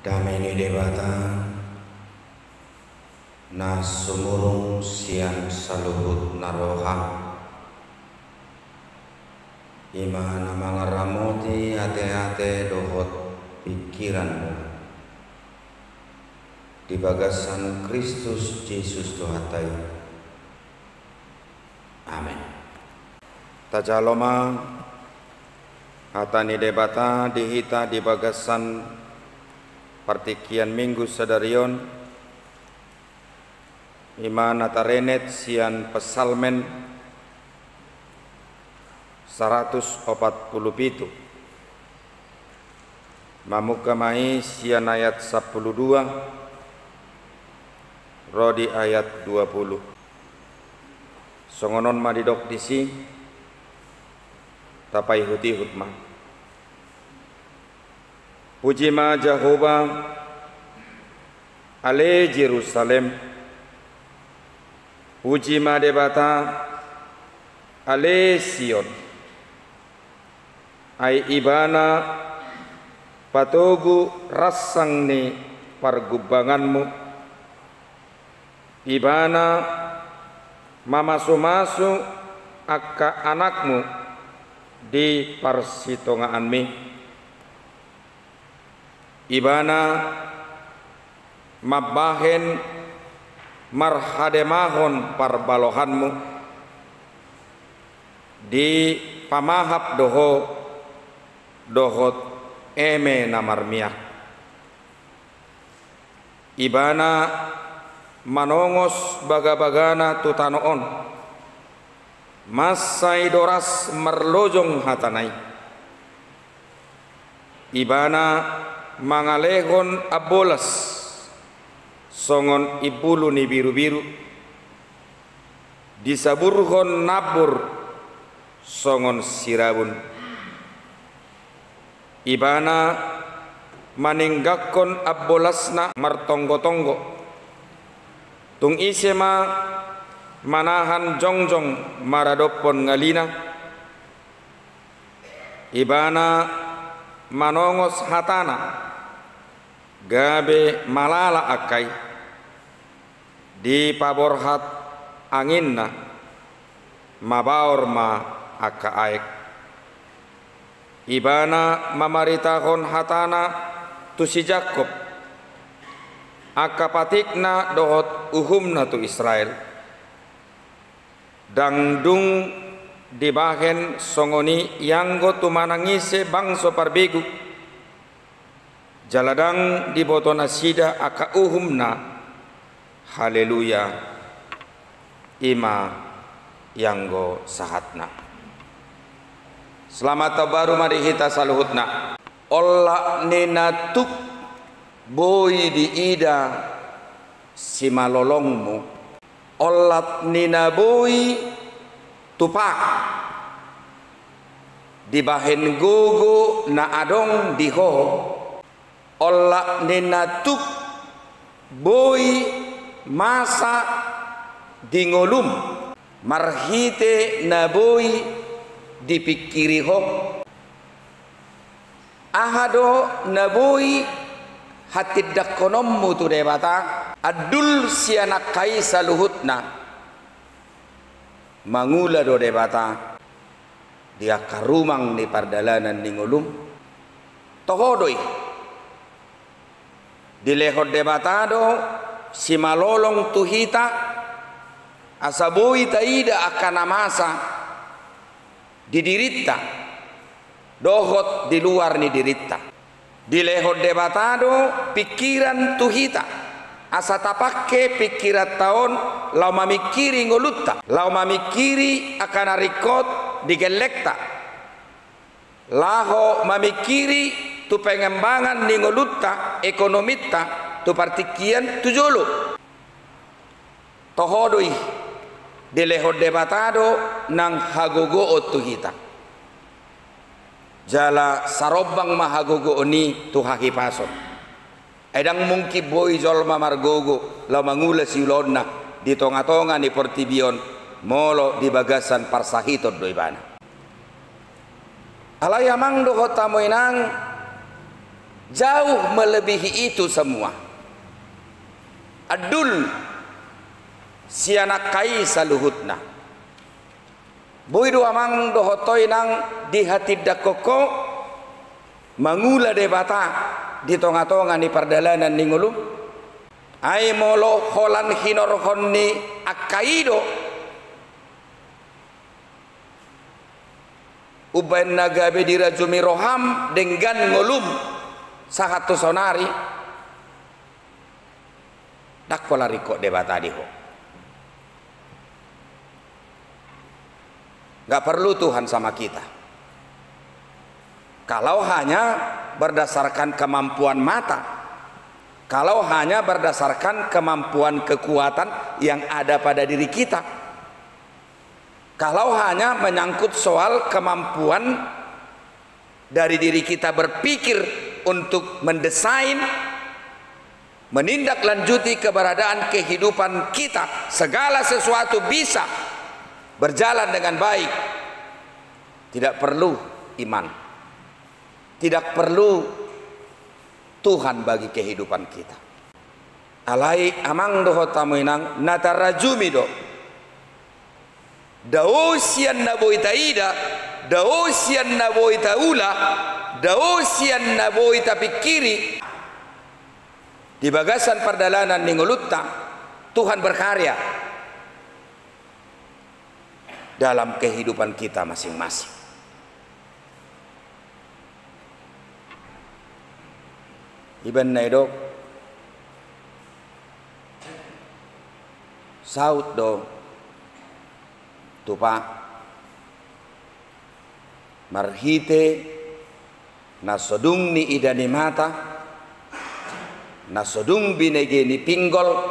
Dameni debata na sumurung siang saluhut naroha imana mangaramoti hate-hate dohot pikiranmu di bagasan Kristus Yesus Tuhatai. Amin. Tajaloma hatani debata dihita di bagasan partikian minggu sadarion imana tarenet sian pesalmen 147 mamukamai sian ayat 12 rodi ayat 20 songonon madidok disi tapai huti hutma. Puji ma Jehovah ale Jerusalem, puji ma debata ale Sion, ai ibana patogu rasang ni pargubanganmu, ibana mamasu-masu akka anakmu di parsitongaanmi, ibana mabahen marhademahon parbalohanmu di pamahap dohot eme namarmiak, ibana manongos baga-bagana tutanoon masai doras merlojong hatanai, ibana mangalehon abolas songon ibulu ni biru-biru disaburhon nabur songon sirabun, ibana maninggakon abolasna martonggo-tonggo tung isema manahan jongjong maradopon ngalina, ibana manongos hatana gabe malala akai di paborhat anginna mabaor ma akka aek, ibana mamaritahon hatana tu si Jakob akka patikna dohot uhumna tu Israel dangdung dibahen songoni yanggo tu manangise bangso parbegu jaladang di botona sida aka uhumna haleluya ima yanggo sahatna. Selamat tabaru mari kita saluhutna olla ninatuk boy di ida si malolongmu ollat nina boy tupak dibahen gogo na adong diho olla nenatuk boy masa dingolum marhite na boy dipikiri ho ahado na boy hatidak konommu tu debata adul sianak kai saluhutna mangula do debata dia karumang ni pardalanan ningolum tohodoi dilehod debatado si malolong tuhita asabui taida akan amasa didirita dohot di luar ni dirita dilehod debatado pikiran tuhita asa tapakke pikiran taon lau mamikiri ngolutta lau mamikiri akan arikot digelekta laho mamikiri tu pengembangan ni ngolutta ekonomita tu partikian tu jolo tohodoi dilehod debatado nang hagogo tu hita jala sarobang mahagogo ni tu hakipason edang mungki boy jolma margogo la mangula siulonna di tonga-tonga ni portibion molo di bagasan parsahiton doibana alayamang do kota moinang jauh melebihi itu semua. Adul sianak kai saluhutna boy do amang do hotoi nang di hati dakoko mangula debata di tonga-tonga ni pardalanan ni ngulu ai molo holan hinor honni akaido uban nagabe dirajumi roham dengan ngulum sahatu sonari dakkola riko debata diho. Gak perlu Tuhan sama kita. Kalau hanya berdasarkan kemampuan mata, kalau hanya berdasarkan kemampuan kekuatan yang ada pada diri kita, kalau hanya menyangkut soal kemampuan dari diri kita berpikir untuk mendesain, menindaklanjuti keberadaan kehidupan kita, segala sesuatu bisa berjalan dengan baik. Tidak perlu iman, tidak perlu Tuhan bagi kehidupan kita. Alai amang doho tamuinang natarajumi do dausian naboita ida, dausian naboita ula, dausian naboita pikiri. Di bagasan perdalanan ningulutta Tuhan berkarya dalam kehidupan kita masing-masing. Iban naidok saut do tupa marhite nasodung ni idani mata nasodung binege ni pinggol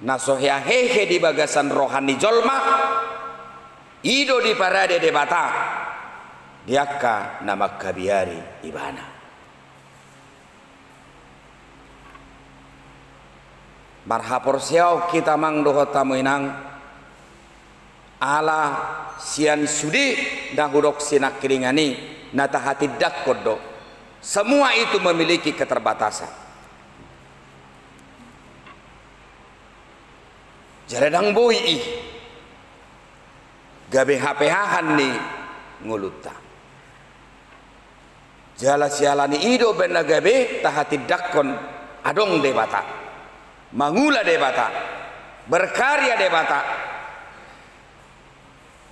nasohyahehe di bagasan rohani jolma ido di parade debata diakka nama kabiari ibana. Marhapor siau kita mang doho tamuinang ala sian sudi dahudok sinak kiringani nata hati dakkodo. Semua itu memiliki keterbatasan. Jaradang boi gabe hapehahan ni nguluta. Jala sialani ido benda gabe tahati dakkon adong debata. Mangula debata, berkarya debata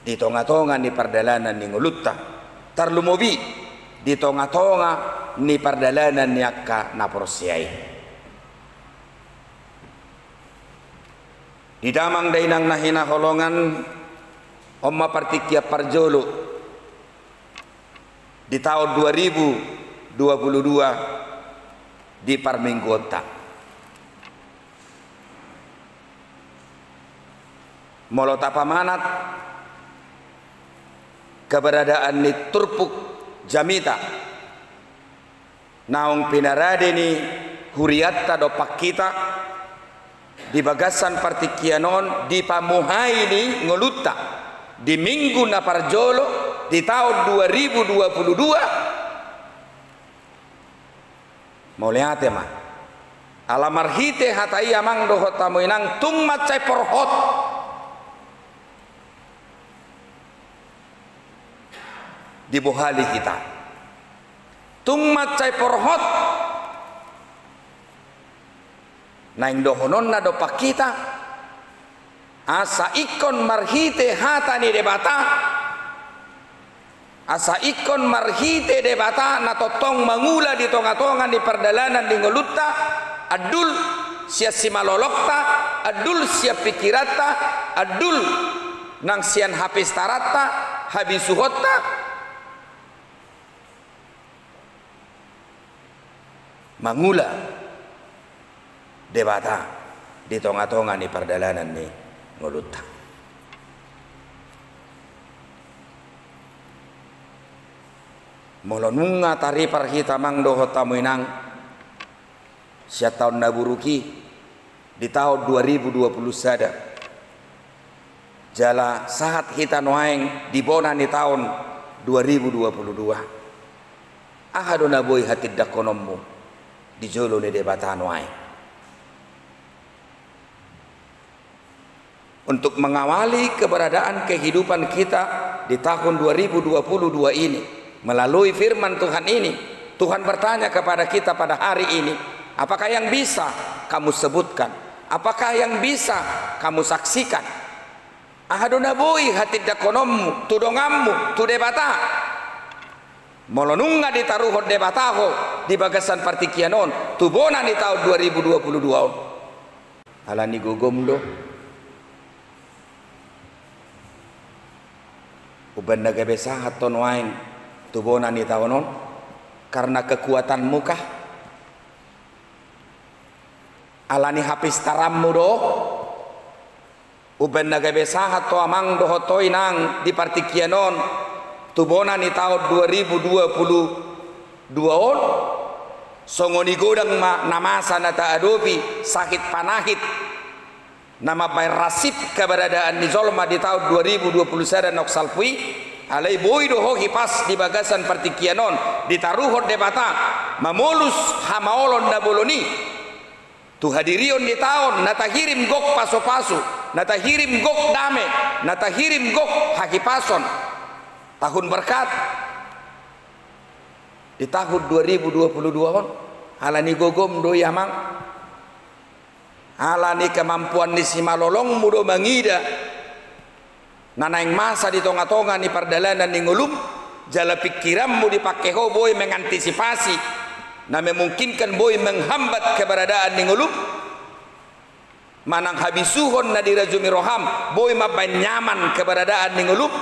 di tonga-tonga ni perdalanan ni ngulutta tarlumobi di tonga-tonga ni perdalanan ni akka naporsiai di damang dainang nahina holongan omma partikia parjolo di tahun 2022 di Parminggota. Molota pamanat keberadaan ni turpuk jamita naung pinarade ni huriatta do pakita di bagasan partikianon di pamuhai ni ngolutta di minggu na parjolo di tahun 2022 mauliate mah alamarhite hatai amang dohot tamuinang tummat cai porhot di bohali kita tummat cai porhot naing dohonon na dopak kita asa ikon marhite hatani debata asa ikon marhite debata na totong mangula di tonga-tonga di perdalanan di ngolutta adul sia simalolokta adul sia pikirata adul nang sian habis tarata habis suhotta mangula debata di tonga-tonga ni perdalanan ni ngolutta. Molonunga tari parhita mang doho tamuinang sia tahun naburuki di tahun 2020 sada jala saat kita noaeng di bona ni tahun 2022 ahaduna boy hatid dakonommu di jolo ne debatan wae. Untuk mengawali keberadaan kehidupan kita di tahun 2022 ini melalui firman Tuhan ini, Tuhan bertanya kepada kita pada hari ini, apakah yang bisa kamu sebutkan? Apakah yang bisa kamu saksikan? Ahaduna boy hatid dakonommu tudongammu tu debata molonunga ditaruhon debataho di bagasan partikianon tubona di tahun 2022 alani gogomdo uban naga besahat ton wain tubona ni tawonon karena kekuatan muka alani habis tarammu do uban naga besahat to amang do hotoi nang di partikianon tubona ni tahun 2022 on songoni godang namasa nata adopi sakit panahit nama bay rasip keberadaan di zolma di tahun 2020 sada nok salpui alai boy do hoki pas di bagasan partikianon ditaruhon debata mamolus hamaolon na boloni tu hadirion di tahun nata hirim gok paso-paso nata hirim gok dame nata hirim gok hakipason tahun berkat di tahun 2022 on alani gogom do yamang alani kemampuan ni si malolong mudo mangida nanaing masa di tonga-tonga ni perdalanan ni ngulum jala pikiranmu dipakai ho boy mengantisipasi na memungkinkan boy menghambat keberadaan ni ngulum manang habisuhon na dirajumi roham boy mabain nyaman keberadaan ni ngulum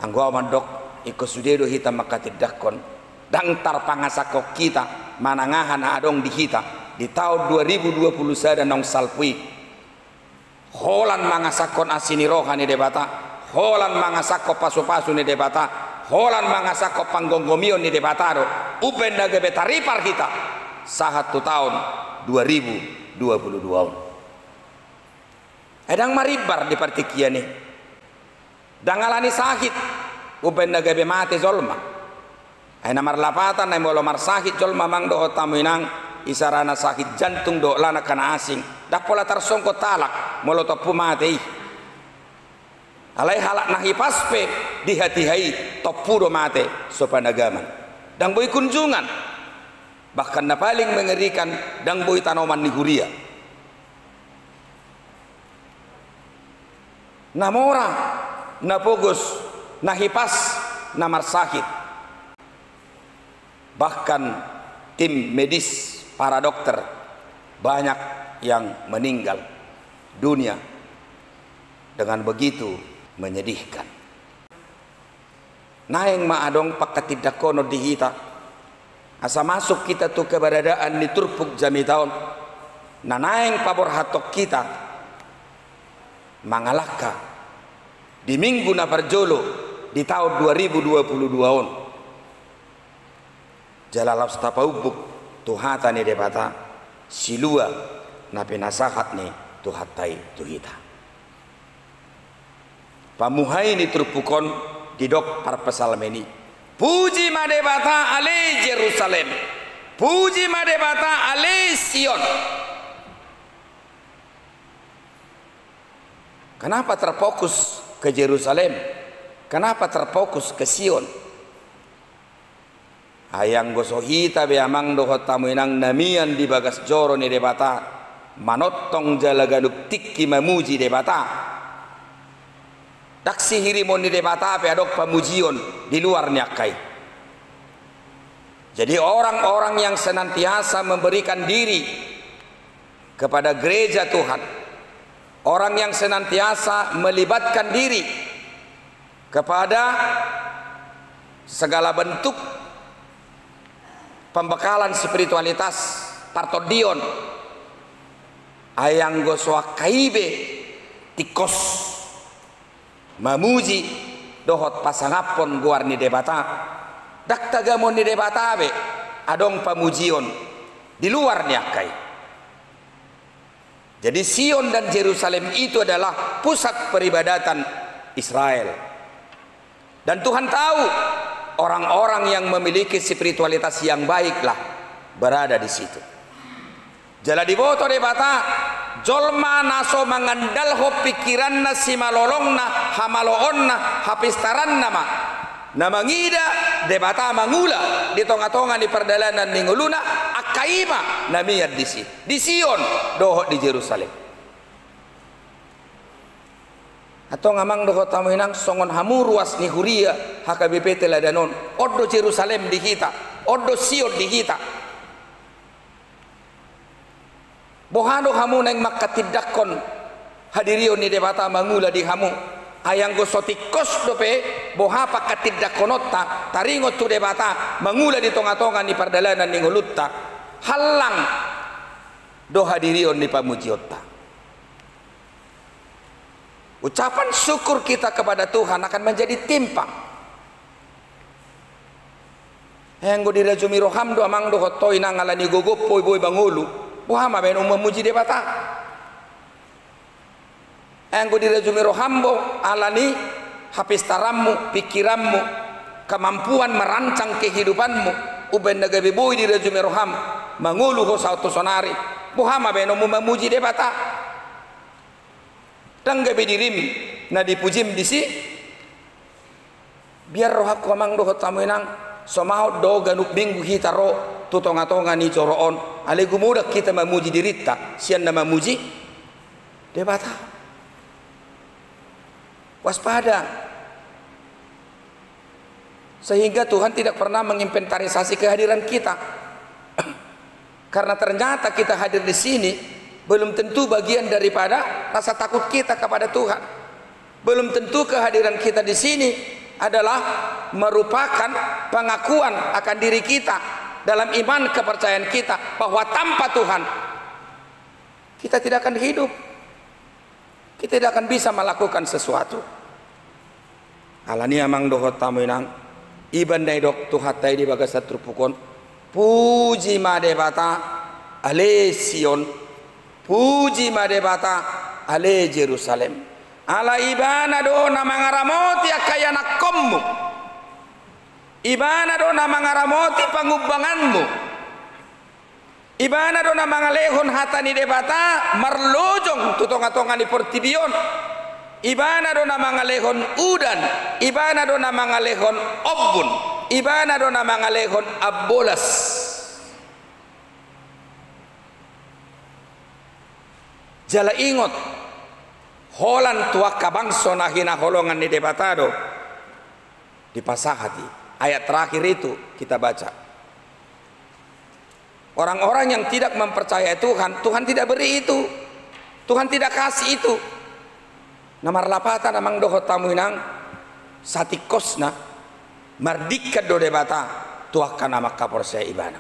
anggo mandok iko sudedo hita makatidakon dang tarpangasako kita manangahan adong di kita di tahun 2020 sada nong salpui holan mangasakon asini rohani debata holan mangasako pasu-pasu ni debata holan mangasako panggonggomion ni debata do uben naga betaripar kita sahat tu tahun 2022 edang maribar di partikia ni dangalani sakit uben naga be mate zolma ay namar lapatan ay molo mar sakit jolma mang do tamuinang isarana sakit jantung do lana kana asing dapola tarsongko talak molo to pumate alai halak nahi paspe di hati-hai topudo mate sopanagaman dang boy kunjungan bahkan na paling mengerikan dang boy tanoman ni huria namora napogos nahipas namar sakit bahkan tim medis para dokter banyak yang meninggal dunia dengan begitu menyedihkan. Naeng maadong pakatidakono di hita asa masuk kita tu keberadaan di turpuk jami taon na naeng pabor hatok kita mangalaka di minggu na parjolo di tahun 2022 on jalalaw tapaubuk tuhata ni debata silua na pinasahat ni tuhatay tuhita pamuhay ni turpukon didok parpasalameni puji madebata ale Jerusalem puji madebata ale Sion. Kenapa terfokus ke Jerusalem? Kenapa terfokus ke Sion? Hayang gosohita be amang dohot tamuinang namian di bagas joro ni debata manotong jalaganuk tikki mamuji debata daksi hirimon ni debata pe adok pamujion di luar nyakai. Jadi orang-orang yang senantiasa memberikan diri kepada gereja Tuhan, orang yang senantiasa melibatkan diri kepada segala bentuk pembekalan spiritualitas partodion ayang goswa kaibe tikos mamuji dohot pasangapon guar ni debata dak tagamon ni debata be adong pamujion di luar ni akai. Jadi Sion dan Jerusalem itu adalah pusat peribadatan Israel. Dan Tuhan tahu orang-orang yang memiliki spiritualitas yang baiklah berada di situ. Jala diboto de bata jolma naso mangandal ho pikiranna simalolongna hamaloonna hapistaranna ma namangida de bata mangula di tonga-tonga di perdalanan ninguluna akaima namiyad di Sion doho di Jerusalem. Atau ngamang doho tamu inang songon hamu ruas ni huria HKBP teladanon odo Jerusalem di kita odo Sion di kita. Bohano hamu neng makatidakon hadirio ni debata mangula di hamu ayang go sotikos dope boha pakatidakonota taringot tu debata mangula di tonga-tonga ni perdalanan ning hulutta halang do hadirio ni pamujiota. Ucapan syukur kita kepada Tuhan akan menjadi timpang. Yang go dirajumi roham do amang do hotoi nang alani gogop boy bangulu Muhammad ben memuji debata. Engko dirajumi rohambo alani hapistarammu, pikiranmu, kemampuan merancang kehidupanmu. Uben nagabe boy dirajumi roham mangulu ho sauto sonari. Muhammad ben memuji debata. Tanggabe dirim na dipujim disi. Biar rohak komang do tamuinang somao do ganuk minggu hitaro tutonga-tonga ni coroon ale gumudak kita memuji dirita sian nama muji debata. Waspada sehingga Tuhan tidak pernah menginventarisasi kehadiran kita. Karena ternyata kita hadir di sini belum tentu bagian daripada rasa takut kita kepada Tuhan. Belum tentu kehadiran kita di sini adalah merupakan pengakuan akan diri kita dalam iman kepercayaan kita bahwa tanpa Tuhan kita tidak akan hidup, kita tidak akan bisa melakukan sesuatu. Alani amang dohot tamuinang iban dai dok tuhatai di bagasat trupukon puji madebata ale Sion, puji madebata ale Jerusalem. Ala ibana do namangaramoti akayana kommu. Ibana do namangaramoti pangubanganmu. Ibana do namangalehon hatani debata marlojong tutonga-tonga ni portibion. Ibana do namangalehon udan. Ibana do namangalehon obbun. Ibana do namangalehon abolas. Jala ingot holan tua kabangso na hinaholongan ni debatado di pasahati. Ayat terakhir itu kita baca. Orang-orang yang tidak mempercayai Tuhan, Tuhan tidak beri itu. Tuhan tidak kasih itu. Namar lapata namang doho tamuinang satikosna mardika do debata tuakkan nama kapor saya ibana.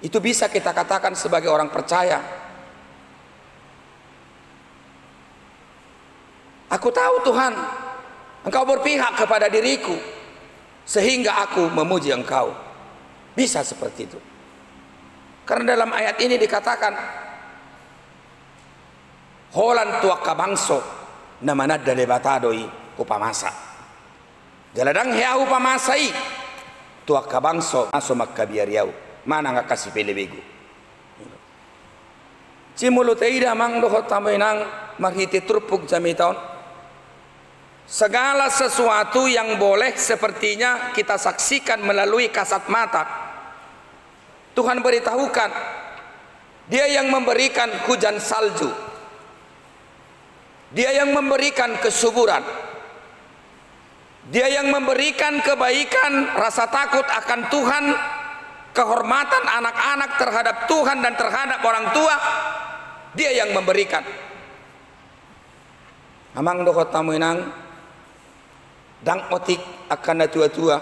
Itu bisa kita katakan sebagai orang percaya. Aku tahu Tuhan, Engkau berpihak kepada diriku sehingga aku memuji Engkau. Bisa seperti itu. Karena dalam ayat ini dikatakan holan tua kabangso namanad dale batadoi upamasa. Jaladang hea upamasai tua kabangso aso makkabiariau. Mana nggak kasih pelebegu. Cimulut eida mang dohot tamoinang marhiti trupuk jamitaon. Segala sesuatu yang boleh sepertinya kita saksikan melalui kasat mata. Tuhan beritahukan Dia yang memberikan hujan salju, Dia yang memberikan kesuburan, Dia yang memberikan kebaikan, rasa takut akan Tuhan, kehormatan anak-anak terhadap Tuhan dan terhadap orang tua. Dia yang memberikan. Amang dohot tamuinang dang otik akan tua-tua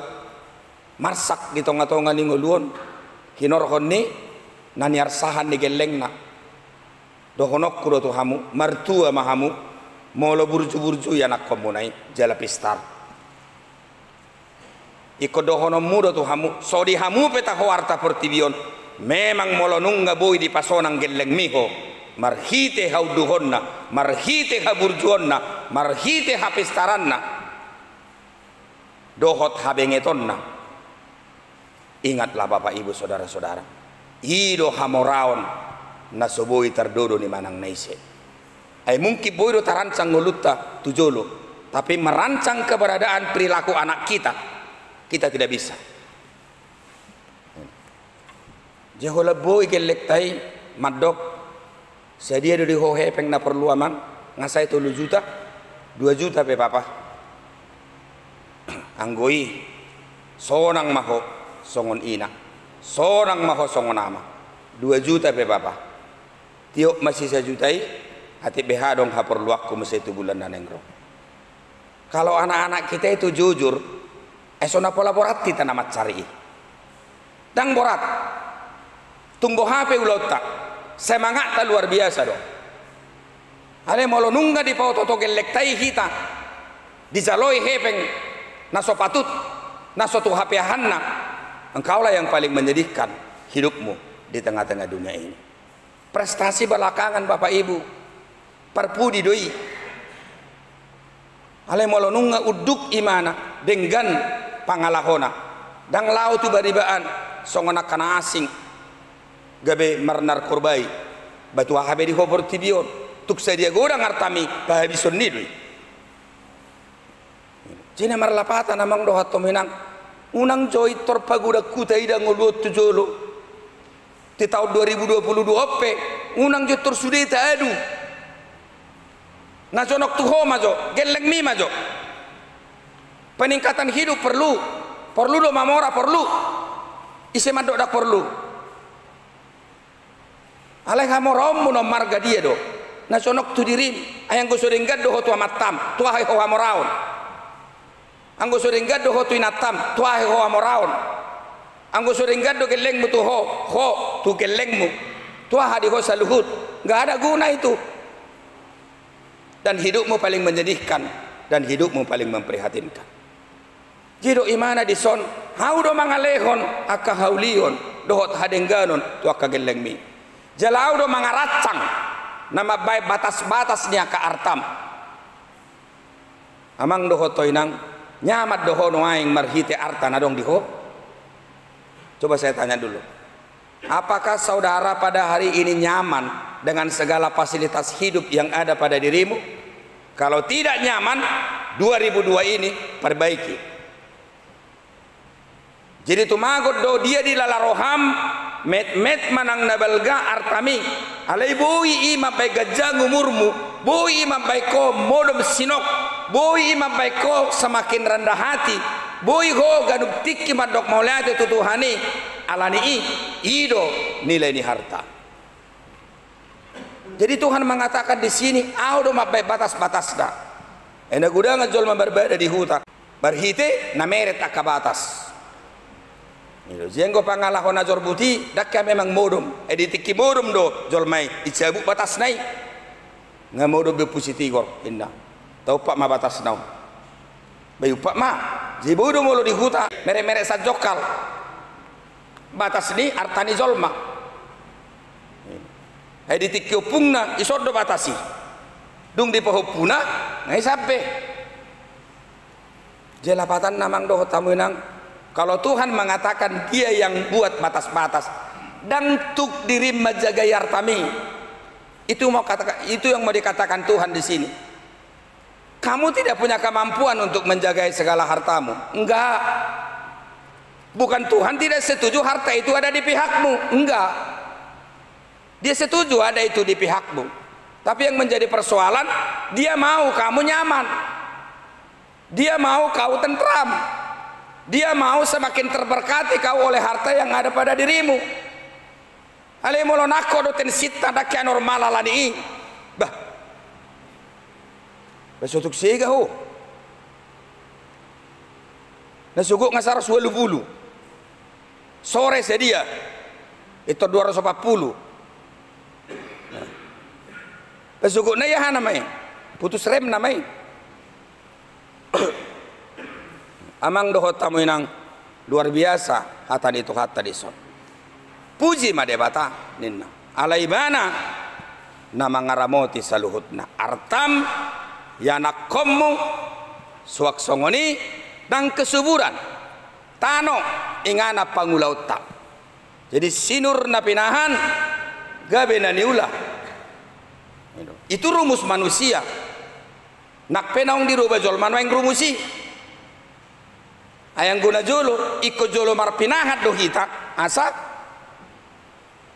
marsak di tonga-tonga ni nguluon kinorhon ni naniar sahan ni gelengna dohonok kudo tu hamu martua mahamu molo burju-burju ya nak komunai jala pistar iko dohono mudo tu hamu so di hamu peta hoarta portibion memang molo nungga boy di pasonang geleng miho marhite hauduhonna, marhite haburjuonna, marhite hapistaranna, dohot habengetonna. Ingatlah Bapak Ibu saudara-saudara, ido hamoraon na soboi terdodo ni manang naise. Ay mungkin boido tarancang ngulutta tujolo, tapi merancang keberadaan perilaku anak kita tidak bisa. Jehola boy gelek tai madok sedia do di hohe peng na perlu amang ngasai 3 juta 2 juta pe papa anggoi sonang maho songon ina sonang maho songon ama 2 juta pe papa tiok masih 1 jutai hati BH dong ha perlu aku masih 1 bulan dan engro. Kalau anak-anak kita itu jujur esona pola borat kita namat cari dang borat tumbuh HP ulota semangat tak luar biasa dong. Ale molo nungga di pauto to gelek tai kita dijaloi hepeng naso patut naso tu HP hanna, engkaulah yang paling menyedihkan hidupmu di tengah-tengah dunia ini. Prestasi belakangan Bapak Ibu perpudi doi. Ale molo nungga uduk imana dengan pangalahona dang lau tu baribaan songonak kana asing gabe marnar korbai batu habe di hobor tibion tuk sadia godang artami pahabison nidui jina marlapata namang dohat tominang unang joy torpaguda kuta ida ngolot tujolo di tahun 2022 ope unang joy torsudeta adu najonok tuho majo geleng mi majo peningkatan hidup perlu do mamora perlu ise madok dak perlu alai hamorom muno marga dia do na sonok tu dirim ayang go sorenggad do hotu amatam tua hai ho hamoraon anggo sorenggad do hotu inatam tua hai ho hamoraon anggo sorenggad do geleng mu tu ho tu geleng mu tua hadi ho saluhut enggak ada guna itu. Dan hidupmu paling menyedihkan dan hidupmu paling memprihatinkan. Jido imana dison haudo mangalehon aka haulion dohot hadengganon tu aka geleng mi jalau do mangaracang nama baik batas-batasnya ke artam amang doho toinang nyamat doho noaing marhite artana dong diho. Coba saya tanya dulu, apakah saudara pada hari ini nyaman dengan segala fasilitas hidup yang ada pada dirimu? Kalau tidak nyaman 2002 ini perbaiki. Jadi tumagot do dia di lalaroham met manang nabalga artami alai boi ima bai gajang umurmu boi ima bai ko modom sinok boi ima bai ko semakin rendah hati boi ho ganuk tikki madok maulate tutuhani alani ido nilai ni harta. Jadi Tuhan mengatakan di sini audo mabai batas-batas dah ena gudang jol berbeda di hutan berhite nameret akabatas. Jenggo pangalahon ajor buti dakka memang modom editiki modom do jolmai icabu batas nai ngamodom be pusiti gor inna tau pak ma batas nau bayu pak ma jibodo molo di huta mere-mere sajokal batas ni artani jolma editiki opungna isodo batasi dung di pohopuna ngai sampai jelapatan namang do tamunang. Kalau Tuhan mengatakan dia yang buat batas-batas dan tuk diri menjaga yartami, itu yang mau dikatakan Tuhan di sini. Kamu tidak punya kemampuan untuk menjaga segala hartamu. Enggak. Bukan Tuhan tidak setuju harta itu ada di pihakmu. Enggak. Dia setuju ada itu di pihakmu. Tapi yang menjadi persoalan, dia mau kamu nyaman. Dia mau kau tentram. Dia mau semakin terberkati kau oleh harta yang ada pada dirimu. Ale molo nako do ten sita dakya normal alani. Bah. Besotuk siga ho. Nasuguk ngasar 20. Sore sedia. Itu 240. Besuguk na ya namanya. Putus rem namanya. Amang dohot tamu inang luar biasa hatan itu hata dison. Puji madebata ninna. Alaibana na mangaramoti sa luhutna. Artam yanak komu suak songoni dang kesuburan tano ingana pangulaut tak. Jadi sinur na pinahan gabe na niula. Itu rumus manusia. Nak penaung dirubah jolman waing rumusi. Ayang guna jolo ikut jolo marpinahat do kita asa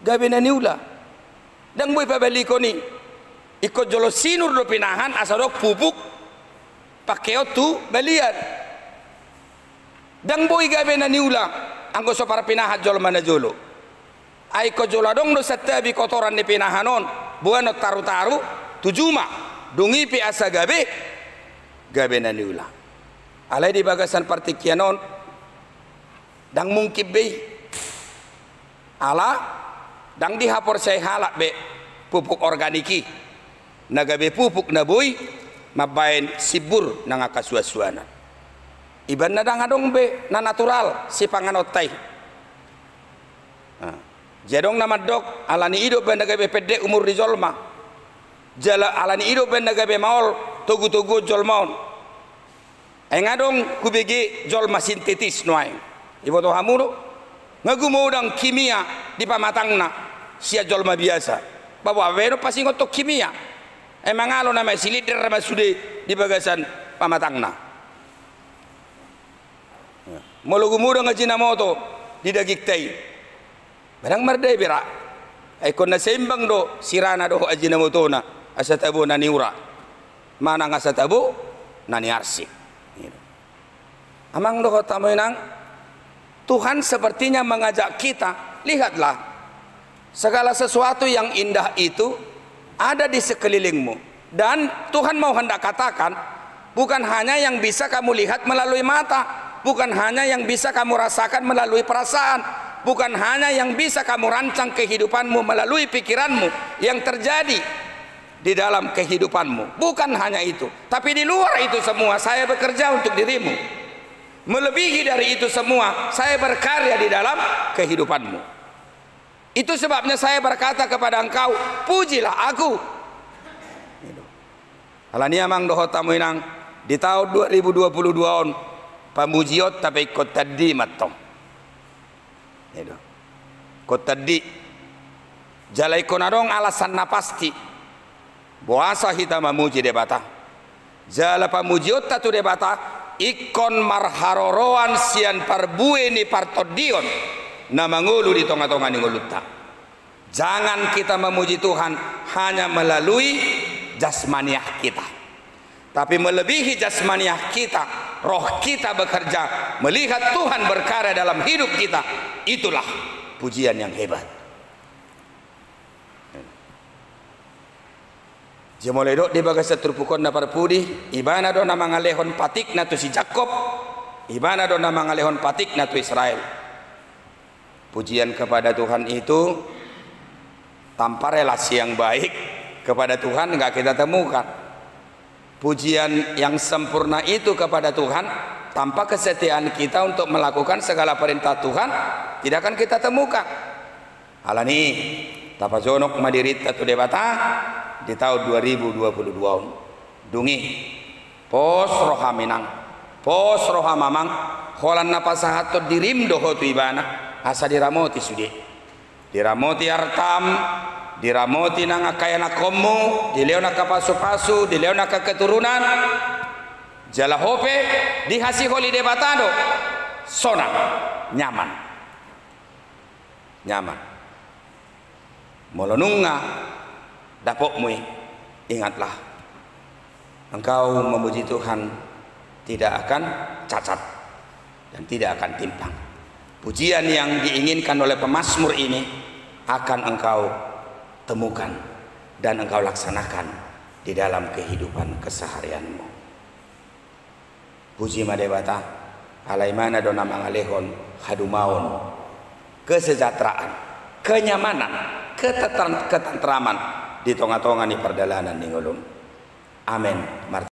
gabe na niula. Dan boy pabaliko ni ikut jolo sinur do pinahan asa dok pupuk pakeo tu balian. Dan boy gabe na niula anggo so para pinahat jolo mana jolo. Ay ko jolo dong do satabi kotoran ni pinahanon buano taru-taru tujuma dungipi asa gabe na niula. Alai di bagasan partikianon dang mungkib be ala dang dihapor saya halak be pupuk organiki nagabe pupuk na boy mabain sibur nang akasuasuana iban na dang adong be na natural si panganotai jadong nama dok alani ido ben nagabe pede umur di jolma jala alani ido ben nagabe maol togu-togu jolmaon engadong kubege jolma sintetis noai ibo to hamudo ngagumodang kimia di pamatangna sia jolma biasa bawa vero pasti ngotok kimia emang alo nama silider nama sude di bagasan pamatangna mologumodang ngajina moto di dagik tai barang mardai bera ekon na sembang do sirana do ajina motona asatabo na niura mana ngasatabo na niarsi. Amang doh tamoinang Tuhan sepertinya mengajak kita, lihatlah segala sesuatu yang indah itu ada di sekelilingmu dan Tuhan mau hendak katakan bukan hanya yang bisa kamu lihat melalui mata, bukan hanya yang bisa kamu rasakan melalui perasaan, bukan hanya yang bisa kamu rancang kehidupanmu melalui pikiranmu yang terjadi di dalam kehidupanmu, bukan hanya itu, tapi di luar itu semua saya bekerja untuk dirimu. Melebihi dari itu semua, saya berkarya di dalam kehidupanmu. Itu sebabnya saya berkata kepada engkau, pujilah aku. Alania mang doho tamuinang di tahun 2022 on pamujiot tapi ikut tadi matong. Itu. Kot tadi jalai konadong alasan napasti. Boasa hita mamuji debata. Jala pamujiot tatu debata. Ikon marharoroan sian parbue ni partodion na mangulu di tonga-tonga ni nguluta. Jangan kita memuji Tuhan hanya melalui jasmaniah kita, tapi melebihi jasmaniah kita, roh kita bekerja melihat Tuhan berkarya dalam hidup kita. Itulah pujian yang hebat. Jemole dok di bagas terpukon na parpudi ibana do na mangalehon patik na tu si Jakob ibana do na mangalehon patik na tu Israel. Pujian kepada Tuhan itu tanpa relasi yang baik kepada Tuhan enggak kita temukan. Pujian yang sempurna itu kepada Tuhan tanpa kesetiaan kita untuk melakukan segala perintah Tuhan tidak akan kita temukan. Alani tapazonok madirit atau debata di tahun 2022 dungi pos roha minang pos roha mamang holan napasahato dirim doho tu ibana asa diramoti sudi diramoti artam diramoti nang akayana komu dileona kapasu-pasu dileona keturunan jala hope dihasi holi debatado sona nyaman molonunga dapokmu, ingatlah engkau memuji Tuhan tidak akan cacat dan tidak akan timpang. Pujian yang diinginkan oleh pemazmur ini akan engkau temukan dan engkau laksanakan di dalam kehidupan keseharianmu. Puji madebata alaimana dona mangalehon hadumaon kesejahteraan, kenyamanan, ketentraman di tonga-tonga ni perjalanan ning ulun. Amin.